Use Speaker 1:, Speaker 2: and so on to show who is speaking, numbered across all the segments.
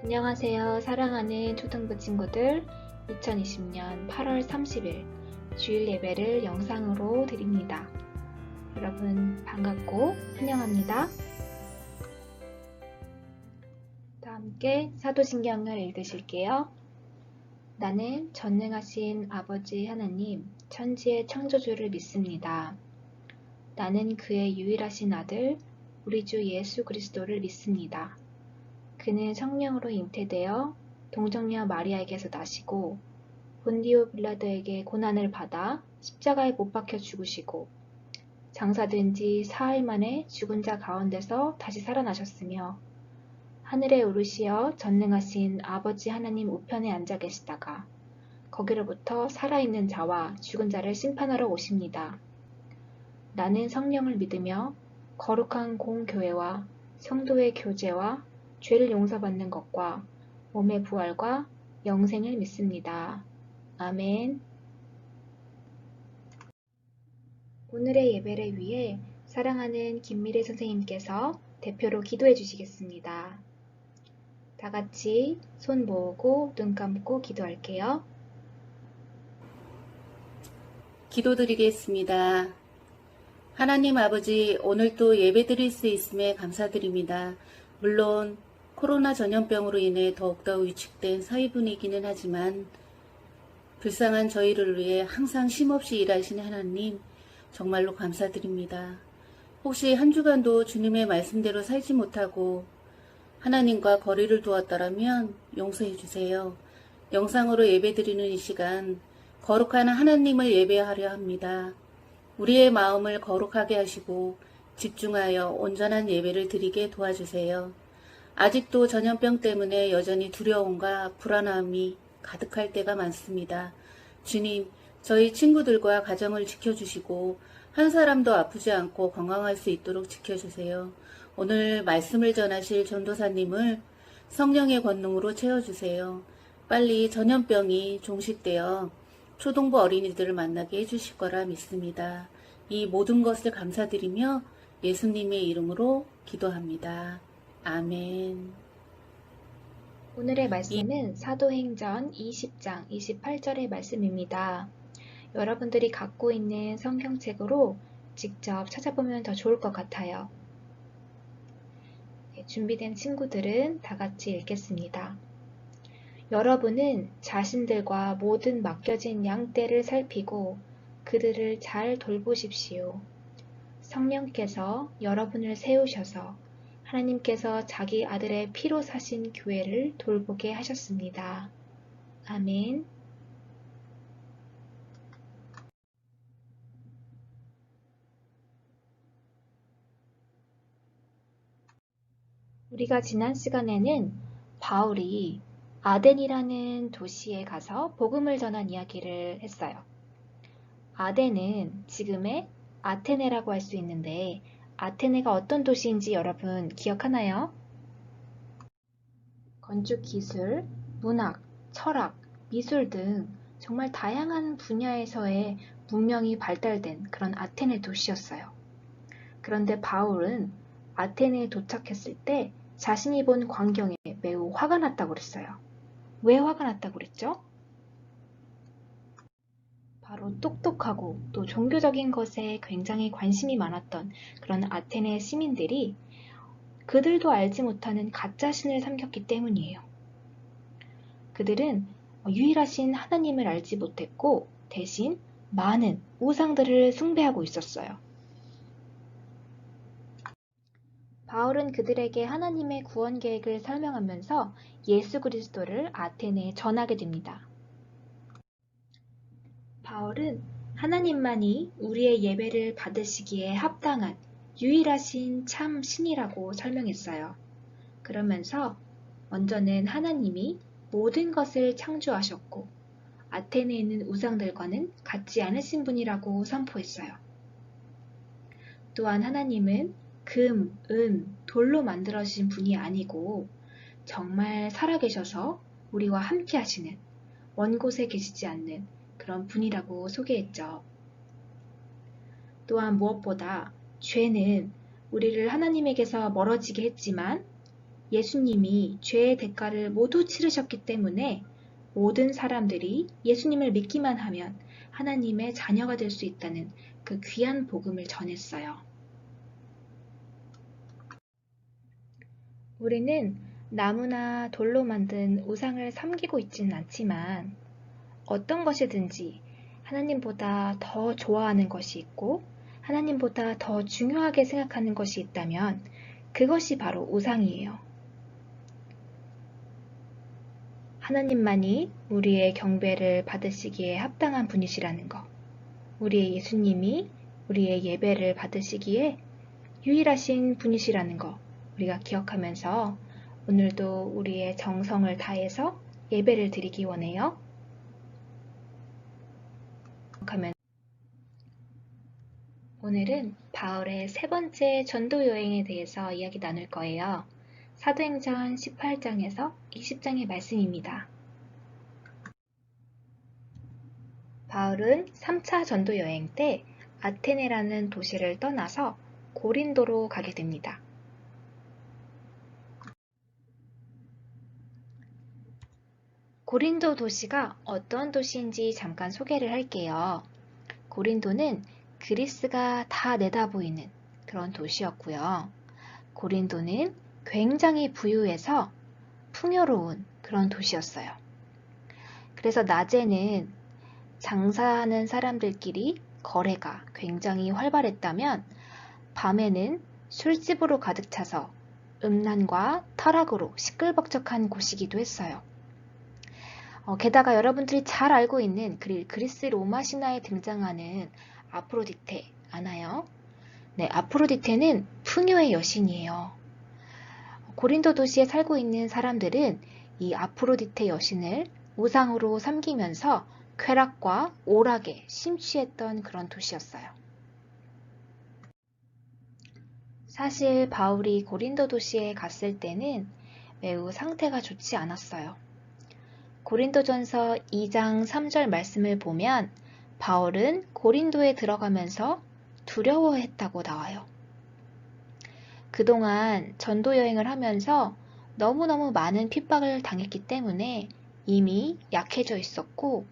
Speaker 1: 안녕하세요. 사랑하는 초등부 친구들. 2020년 8월 30일 주일 예배를 영상으로 드립니다. 여러분 반갑고 환영합니다. 다 함께 사도신경을 읽으실게요. 나는 전능하신 아버지 하나님, 천지의 창조주를 믿습니다. 나는 그의 유일하신 아들, 우리 주 예수 그리스도를 믿습니다. 그는 성령으로 잉태되어 동정녀 마리아에게서 나시고 본디오 빌라도에게 고난을 받아 십자가에 못 박혀 죽으시고 장사된 지 사흘 만에 죽은 자 가운데서 다시 살아나셨으며 하늘에 오르시어 전능하신 아버지 하나님 우편에 앉아 계시다가 거기로부터 살아있는 자와 죽은 자를 심판하러 오십니다. 나는 성령을 믿으며 거룩한 공교회와 성도의 교제와 죄를 용서받는 것과 몸의 부활과 영생을 믿습니다. 아멘. 오늘의 예배를 위해 사랑하는 김미래 선생님께서 대표로 기도해 주시겠습니다. 다 같이 손 모으고 눈 감고 기도할게요.
Speaker 2: 기도드리겠습니다. 하나님 아버지, 오늘도 예배드릴 수 있음에 감사드립니다. 물론 코로나 전염병으로 인해 더욱더 위축된 사회 분위기는 하지만 불쌍한 저희를 위해 항상 쉼없이 일하시는 하나님, 정말로 감사드립니다. 혹시 한 주간도 주님의 말씀대로 살지 못하고 하나님과 거리를 두었더라면 용서해 주세요. 영상으로 예배드리는 이 시간, 거룩한 하나님을 예배하려 합니다. 우리의 마음을 거룩하게 하시고 집중하여 온전한 예배를 드리게 도와주세요. 아직도 전염병 때문에 여전히 두려움과 불안함이 가득할 때가 많습니다. 주님, 저희 친구들과 가정을 지켜주시고 한 사람도 아프지 않고 건강할 수 있도록 지켜주세요. 오늘 말씀을 전하실 전도사님을 성령의 권능으로 채워주세요. 빨리 전염병이 종식되어 초동부 어린이들을 만나게 해주실 거라 믿습니다. 이 모든 것을 감사드리며 예수님의 이름으로 기도합니다. 아멘.
Speaker 1: 오늘의 말씀은 사도행전 20장 28절의 말씀입니다. 여러분들이 갖고 있는 성경책으로 직접 찾아보면 더 좋을 것 같아요. 준비된 친구들은 다 같이 읽겠습니다. 여러분은 자신들과 모든 맡겨진 양떼를 살피고 그들을 잘 돌보십시오. 성령께서 여러분을 세우셔서 하나님께서 자기 아들의 피로 사신 교회를 돌보게 하셨습니다. 아멘. 우리가 지난 시간에는 바울이 아덴이라는 도시에 가서 복음을 전한 이야기를 했어요. 아덴은 지금의 아테네라고 할 수 있는데 아테네가 어떤 도시인지 여러분 기억하나요? 건축 기술, 문학, 철학, 미술 등 정말 다양한 분야에서의 문명이 발달된 그런 아테네 도시였어요. 그런데 바울은 아테네에 도착했을 때 자신이 본 광경에 매우 화가 났다고 그랬어요. 왜 화가 났다고 그랬죠? 바로 똑똑하고 또 종교적인 것에 굉장히 관심이 많았던 그런 아테네 시민들이 그들도 알지 못하는 가짜 신을 섬겼기 때문이에요. 그들은 유일하신 하나님을 알지 못했고 대신 많은 우상들을 숭배하고 있었어요. 바울은 그들에게 하나님의 구원 계획을 설명하면서 예수 그리스도를 아테네에 전하게 됩니다. 바울은 하나님만이 우리의 예배를 받으시기에 합당한 유일하신 참 신이라고 설명했어요. 그러면서 먼저는 하나님이 모든 것을 창조하셨고 아테네에 있는 우상들과는 같지 않으신 분이라고 선포했어요. 또한 하나님은 금, 은, 돌로 만들어진 분이 아니고 정말 살아계셔서 우리와 함께 하시는 먼 곳에 계시지 않는 그런 분이라고 소개했죠. 또한 무엇보다 죄는 우리를 하나님에게서 멀어지게 했지만 예수님이 죄의 대가를 모두 치르셨기 때문에 모든 사람들이 예수님을 믿기만 하면 하나님의 자녀가 될 수 있다는 그 귀한 복음을 전했어요. 우리는 나무나 돌로 만든 우상을 섬기고 있지는 않지만 어떤 것이든지 하나님보다 더 좋아하는 것이 있고 하나님보다 더 중요하게 생각하는 것이 있다면 그것이 바로 우상이에요. 하나님만이 우리의 경배를 받으시기에 합당한 분이시라는 것, 우리의 예수님이 우리의 예배를 받으시기에 유일하신 분이시라는 것 우리가 기억하면서 오늘도 우리의 정성을 다해서 예배를 드리기 원해요. 오늘은 바울의 세 번째 전도 여행에 대해서 이야기 나눌 거예요. 사도행전 18장에서 20장의 말씀입니다. 바울은 3차 전도 여행 때 아테네라는 도시를 떠나서 고린도로 가게 됩니다. 고린도 도시가 어떤 도시인지 잠깐 소개를 할게요. 고린도는 그리스가 다 내다보이는 그런 도시였고요. 고린도는 굉장히 부유해서 풍요로운 그런 도시였어요. 그래서 낮에는 장사하는 사람들끼리 거래가 굉장히 활발했다면 밤에는 술집으로 가득 차서 음란과 타락으로 시끌벅적한 곳이기도 했어요. 게다가 여러분들이 잘 알고 있는 그리스 로마 신화에 등장하는 아프로디테 아나요? 네, 아프로디테는 풍요의 여신이에요. 고린도 도시에 살고 있는 사람들은 이 아프로디테 여신을 우상으로 섬기면서 쾌락과 오락에 심취했던 그런 도시였어요. 사실 바울이 고린도 도시에 갔을 때는 매우 상태가 좋지 않았어요. 고린도전서 2장 3절 말씀을 보면 바울은 고린도에 들어가면서 두려워했다고 나와요. 그동안 전도 여행을 하면서 너무너무 많은 핍박을 당했기 때문에 이미 약해져 있었고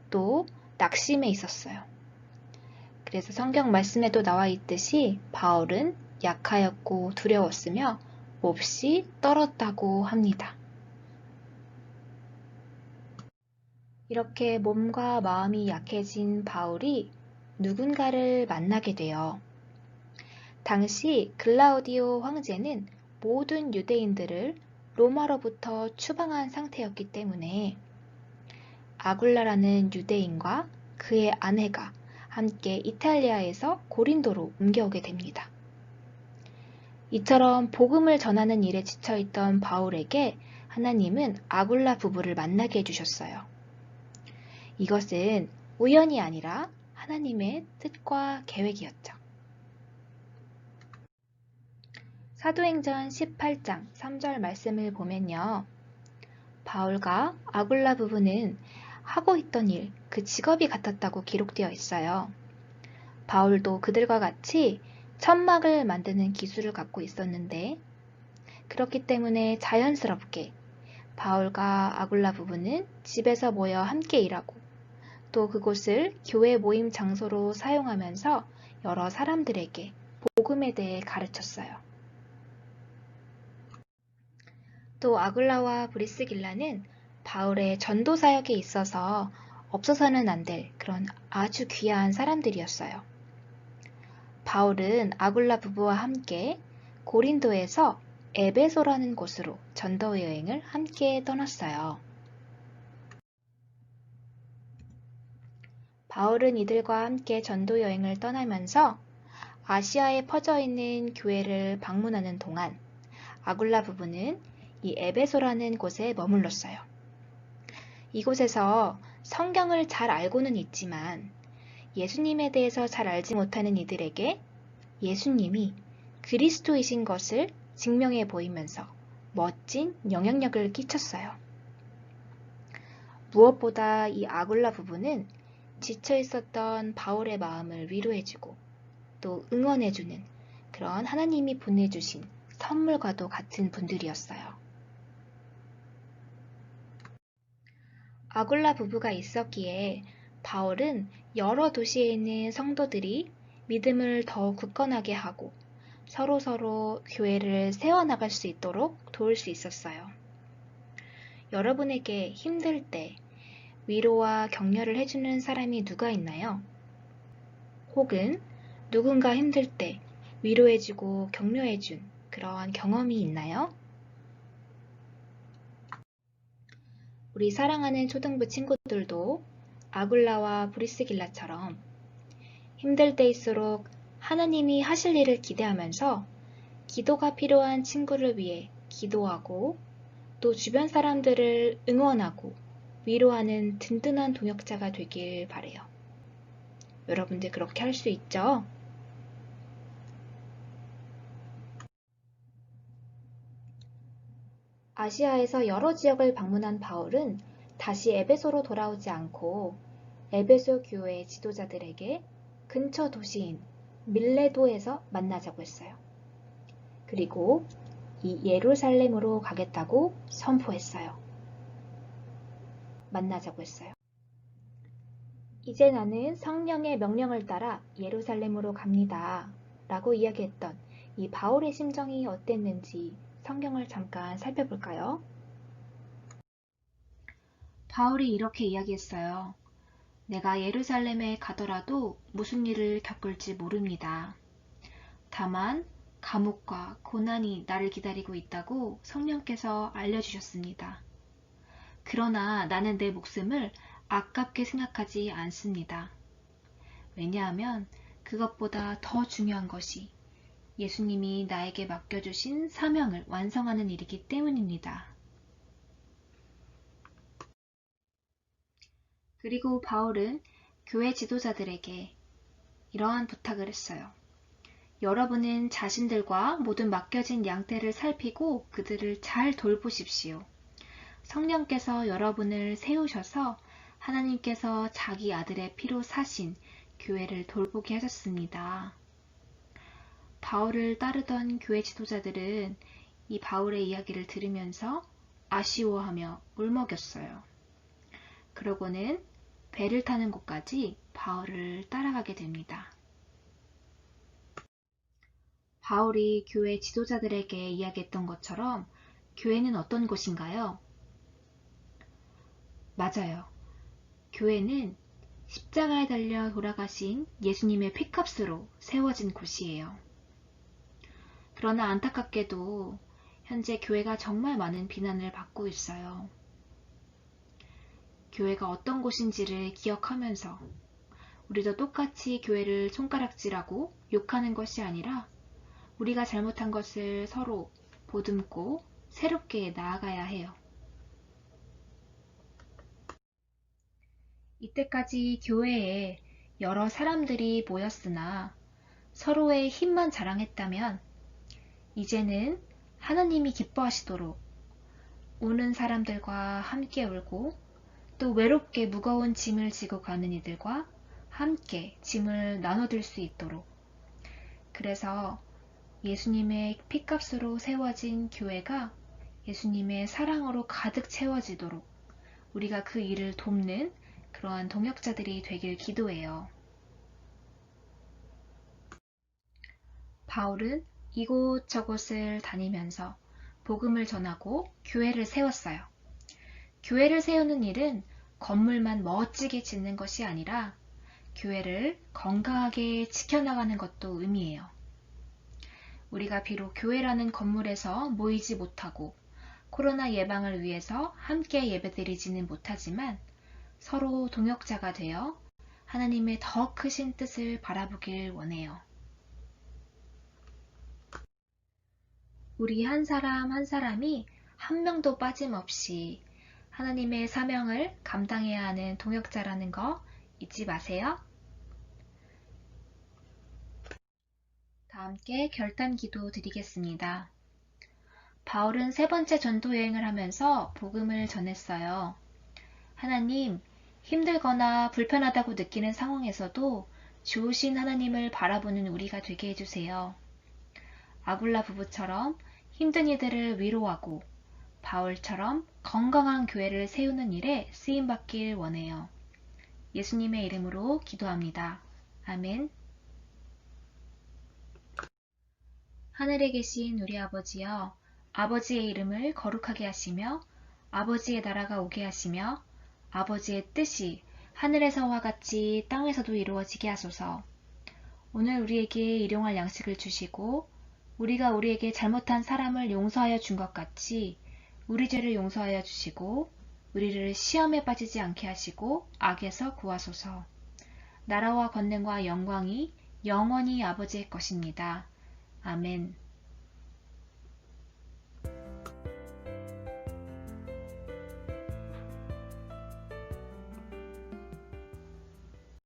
Speaker 1: 또 낙심해 있었어요. 그래서 성경 말씀에도 나와 있듯이 바울은 약하였고 두려웠으며 몹시 떨었다고 합니다. 이렇게 몸과 마음이 약해진 바울이 누군가를 만나게 돼요. 당시 글라우디오 황제는 모든 유대인들을 로마로부터 추방한 상태였기 때문에 아굴라라는 유대인과 그의 아내가 함께 이탈리아에서 고린도로 옮겨오게 됩니다. 이처럼 복음을 전하는 일에 지쳐있던 바울에게 하나님은 아굴라 부부를 만나게 해주셨어요. 이것은 우연이 아니라 하나님의 뜻과 계획이었죠. 사도행전 18장 3절 말씀을 보면요. 바울과 아굴라 부부는 하고 있던 일, 그 직업이 같았다고 기록되어 있어요. 바울도 그들과 같이 천막을 만드는 기술을 갖고 있었는데 그렇기 때문에 자연스럽게 바울과 아굴라 부부는 집에서 모여 함께 일하고 또 그곳을 교회 모임 장소로 사용하면서 여러 사람들에게 복음에 대해 가르쳤어요. 또 아굴라와 브리스길라는 바울의 전도 사역에 있어서 없어서는 안 될 그런 아주 귀한 사람들이었어요. 바울은 아굴라 부부와 함께 고린도에서 에베소라는 곳으로 전도 여행을 함께 떠났어요. 바울은 이들과 함께 전도 여행을 떠나면서 아시아에 퍼져 있는 교회를 방문하는 동안 아굴라 부부는 이 에베소라는 곳에 머물렀어요. 이곳에서 성경을 잘 알고는 있지만 예수님에 대해서 잘 알지 못하는 이들에게 예수님이 그리스도이신 것을 증명해 보이면서 멋진 영향력을 끼쳤어요. 무엇보다 이 아굴라 부부는 지쳐 있었던 바울의 마음을 위로해주고 또 응원해주는 그런 하나님이 보내주신 선물과도 같은 분들이었어요. 아굴라 부부가 있었기에 바울은 여러 도시에 있는 성도들이 믿음을 더 굳건하게 하고 서로서로 교회를 세워나갈 수 있도록 도울 수 있었어요. 여러분에게 힘들 때 위로와 격려를 해주는 사람이 누가 있나요? 혹은 누군가 힘들 때 위로해주고 격려해준 그러한 경험이 있나요? 우리 사랑하는 초등부 친구들도 아굴라와 브리스길라처럼 힘들 때일수록 하나님이 하실 일을 기대하면서 기도가 필요한 친구를 위해 기도하고 또 주변 사람들을 응원하고 위로하는 든든한 동역자가 되길 바래요. 여러분들 그렇게 할 수 있죠? 아시아에서 여러 지역을 방문한 바울은 다시 에베소로 돌아오지 않고 에베소 교회 지도자들에게 근처 도시인 밀레도에서 만나자고 했어요. 그리고 이 예루살렘으로 가겠다고 선포했어요. 만나자고 했어요. 이제 나는 성령의 명령을 따라 예루살렘으로 갑니다. 라고 이야기했던 이 바울의 심정이 어땠는지 성경을 잠깐 살펴볼까요? 바울이 이렇게 이야기했어요. 내가 예루살렘에 가더라도 무슨 일을 겪을지 모릅니다. 다만 감옥과 고난이 나를 기다리고 있다고 성령께서 알려주셨습니다. 그러나 나는 내 목숨을 아깝게 생각하지 않습니다. 왜냐하면 그것보다 더 중요한 것이 예수님이 나에게 맡겨주신 사명을 완성하는 일이기 때문입니다. 그리고 바울은 교회 지도자들에게 이러한 부탁을 했어요. 여러분은 자신들과 모든 맡겨진 양떼를 살피고 그들을 잘 돌보십시오. 성령께서 여러분을 세우셔서 하나님께서 자기 아들의 피로 사신 교회를 돌보게 하셨습니다. 바울을 따르던 교회 지도자들은 이 바울의 이야기를 들으면서 아쉬워하며 울먹였어요. 그러고는 배를 타는 곳까지 바울을 따라가게 됩니다. 바울이 교회 지도자들에게 이야기했던 것처럼 교회는 어떤 곳인가요? 맞아요. 교회는 십자가에 달려 돌아가신 예수님의 피값으로 세워진 곳이에요. 그러나 안타깝게도 현재 교회가 정말 많은 비난을 받고 있어요. 교회가 어떤 곳인지를 기억하면서 우리도 똑같이 교회를 손가락질하고 욕하는 것이 아니라 우리가 잘못한 것을 서로 보듬고 새롭게 나아가야 해요. 이때까지 교회에 여러 사람들이 모였으나 서로의 힘만 자랑했다면 이제는 하나님이 기뻐하시도록 우는 사람들과 함께 울고 또 외롭게 무거운 짐을 지고 가는 이들과 함께 짐을 나눠들 수 있도록 그래서 예수님의 피값으로 세워진 교회가 예수님의 사랑으로 가득 채워지도록 우리가 그 일을 돕는 그러한 동역자들이 되길 기도해요. 바울은 이곳저곳을 다니면서 복음을 전하고 교회를 세웠어요. 교회를 세우는 일은 건물만 멋지게 짓는 것이 아니라 교회를 건강하게 지켜나가는 것도 의미해요. 우리가 비록 교회라는 건물에서 모이지 못하고 코로나 예방을 위해서 함께 예배드리지는 못하지만 서로 동역자가 되어 하나님의 더 크신 뜻을 바라보길 원해요. 우리 한 사람 한 사람이 한 명도 빠짐없이 하나님의 사명을 감당해야 하는 동역자라는 거 잊지 마세요. 다 함께 결단 기도 드리겠습니다. 바울은 세 번째 전도 여행을 하면서 복음을 전했어요. 하나님, 힘들거나 불편하다고 느끼는 상황에서도 좋으신 하나님을 바라보는 우리가 되게 해주세요. 아굴라 부부처럼 힘든 이들을 위로하고 바울처럼 건강한 교회를 세우는 일에 쓰임받길 원해요. 예수님의 이름으로 기도합니다. 아멘. 하늘에 계신 우리 아버지여, 아버지의 이름을 거룩하게 하시며 아버지의 나라가 오게 하시며 아버지의 뜻이 하늘에서와 같이 땅에서도 이루어지게 하소서. 오늘 우리에게 일용할 양식을 주시고 우리가 우리에게 잘못한 사람을 용서하여 준 것 같이 우리 죄를 용서하여 주시고 우리를 시험에 빠지지 않게 하시고 악에서 구하소서. 나라와 권능과 영광이 영원히 아버지의 것입니다. 아멘.